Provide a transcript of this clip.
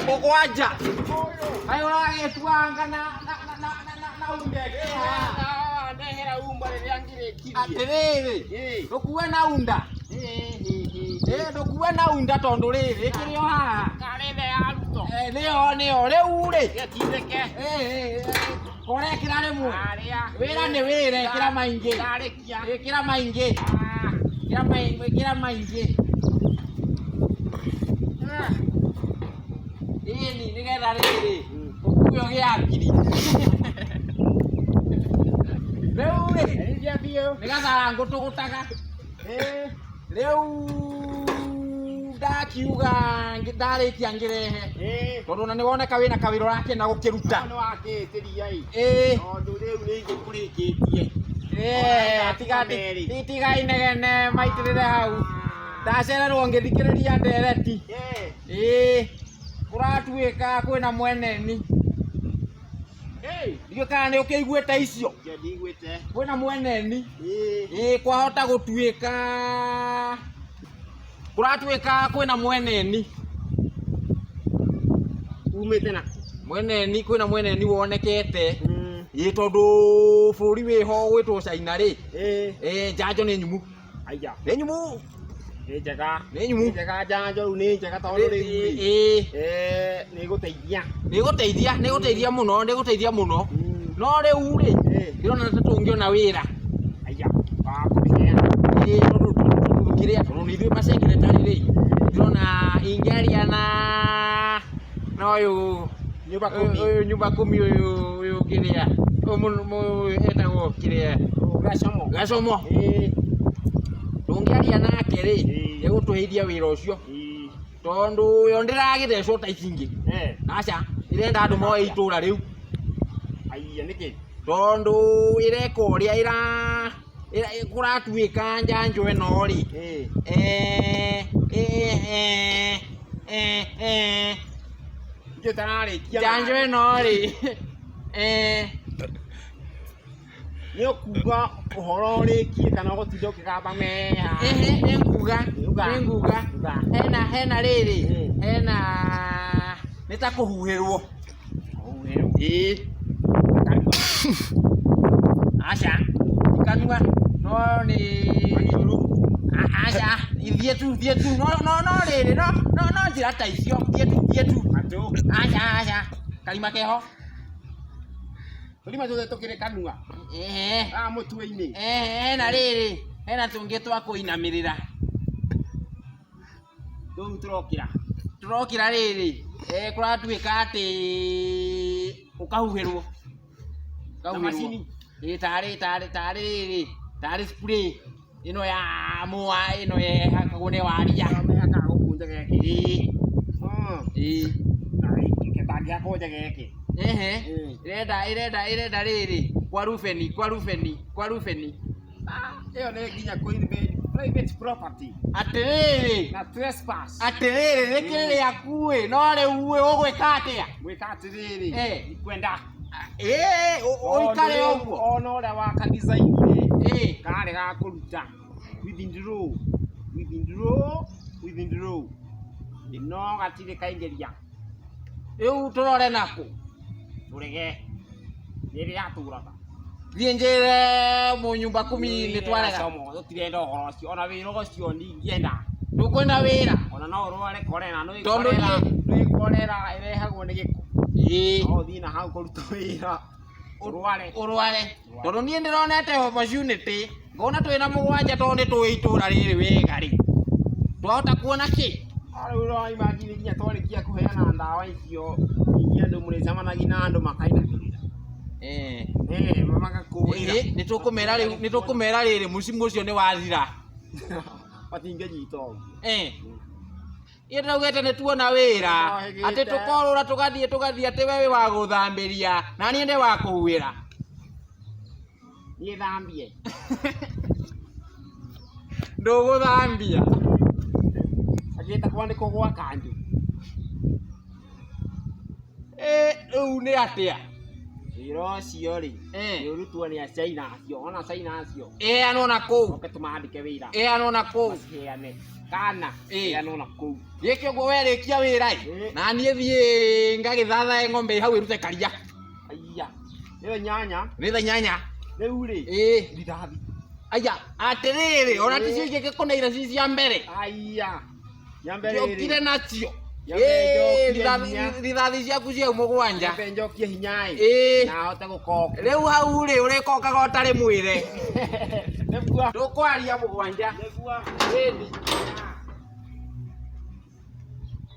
Koko aja. Ayo lagi tuang kana na unda ke ha. Na hera umba le yangire kiri. Aterere. Dokuwe na unda. Dokuwe na unda tondo rere kiri ha. Kare le aluto. Leo le ure. Ya tindeke. Kore kirare mu. Aria. Wera ne were kira mainge. Kare kia. Kira mainge. Kira mainge. Ini kan rare. Okuyo ge akiri. Leure. Ini dia bio. Nika sarango to kutaka. Leu da kiuga ngidare kiangire. Tondo na niwone kawina kawiro rake na gukiruta. No ake teriai. No ndure uri kurikitie. Tiga inegene maitirire hau. Ndacera rwongithikiriria ndereti. Kuratuika kwina mweneni. Ndio kana ni ukiguite icio. Ndigwite. Kwina mweneni. Kwahota gutuika. Kuratuika kwina mweneni. Umete na. Mweneni kwina mweneni wonekete. Tondu bũrũri wĩho gwĩtwo China rĩ. Njanjo nĩ nyumu. Aya. Nĩ nyumu. Nĩ njega. Nĩ nyumu. Nĩ njega njanjo rĩu nĩ njega tondũ rĩu nĩ gũteithia. Nĩ gũteithia mũno. No rĩu rĩ. Ndĩrona ta tũngĩona wĩra. Aya. Wa kũmĩheana. Kĩrĩa tondũ nĩ ithuĩ masekretari rĩ. Ndĩrona ingĩaria na ũyũ nyumba kumi ũyũ kĩrĩa. Etagwo kĩrĩa. Gacomo. Tũngĩaria nake rĩ, egũtũheithia wĩra ũcio. Tondũ yo ndĩragĩthecwo ta ici ingĩ. Aca, irenda andũ moe itũra rĩu. Aya nĩkĩ? Tondũ ĩreka ũrĩa kũratuĩka njanjo ĩno rĩ. Njanjo ĩno rĩ. Nĩ ũkuga ũhoro ũrĩkie kana ũgũtinda ũkĩgamba meha. Nĩ nguga. Hena rĩrĩ. Nĩ ta kũhuhĩrwo. Aca. Ikanua. No nĩ. Aca. Thiĩ tu. No rĩrĩ. No njĩra ta icio. Thiĩ tu. Aca. Kalima keho. Tulima tuothe tukire kanua. Mũtwe-inĩ. Hena rĩrĩ. Hena tũngĩ twa kũinamĩrĩra. Tũu tũrokĩra. Tũrokĩra rĩrĩ. Kũratuĩka atĩ ũkahuhĩrwo. Na macini. Tarĩ spray. Ĩno ya mũa, ĩno yehakagwo nĩ waria. Mehakaga gũkũnja gĩkĩ. Gĩtangĩhakwo nja gĩkĩ. Irenda rĩrĩ. Kwa rubeni. Ĩyo nĩ nginya private property. Atĩrĩrĩ. Na trespass. Atĩrĩrĩ rĩkĩrĩ rĩaku ĩ. No rĩu ũgwĩka atĩa? Gwĩka atĩrĩrĩ. Ikwenda. Ũikare ũguo. Ona ũrĩa wa kanitha-inĩ karĩ ga kũruta. Withdraw. No gatirĩ kaingĩria. Rĩu tũrore nakũ. Tũrege. Nĩrĩ yatũraga. Thiĩ njĩre mũnyumba kumi nĩtwarega. Tũtirenda ũhoro ũcio. Ona wĩra ũcio ndingĩenda. Ndũkwenda wĩra. Ona no ũrware korera. Tondũ nĩ korera ĩrehagwo nĩ gĩko. No ũthiĩ na hau kũruta wĩra. Ũrware. Tondũ niĩ ndĩronete opportunity. Ngona twĩna mũgwanja tondũ nĩtũĩ itũra rĩrĩ wega rĩ. Twahota kuona kĩ? Rĩu no imagine nginya twarĩkia kũheana ndawa icio. Ningĩ andũ mũrĩcemanagia na andũ makainamĩrĩra. Magakũĩra. Nĩtũkũmera rĩrĩ mũcimu ũcio nĩ wathira. Matingĩnyita ũguo. Ĩ ndaugĩte nĩtuona wĩra. Atĩ tũkorũra tũgathiĩ atĩ we wa gũthambĩria. Na niĩ ndĩ wa kũhuhĩra. Niĩ thambie. Ndũgũthambia. Agĩta kwandĩkwo gwa kanjũ. Rĩu nĩ atĩa? Wĩra ũcio rĩ. Nĩ ũrutwo nĩ China acio. Ona China acio. Anwo na kũu. Oke tũmandĩke wĩra. Anwo na kũu. Maciheane. kana no na ku gike uguo werikia wira na nie thie ngagithatha ng'ombe hau irute karia aya ni nyanya riu ri rithathi aya atiriri ona ticio ngikuneira cia mbere aya ya mbere yokire nacio rithathi ciaku cia mugwanja njokie hinyai na hote gukoka riu hau ri urikokaga utari mwire niguo ndukwaria mugwanja niguo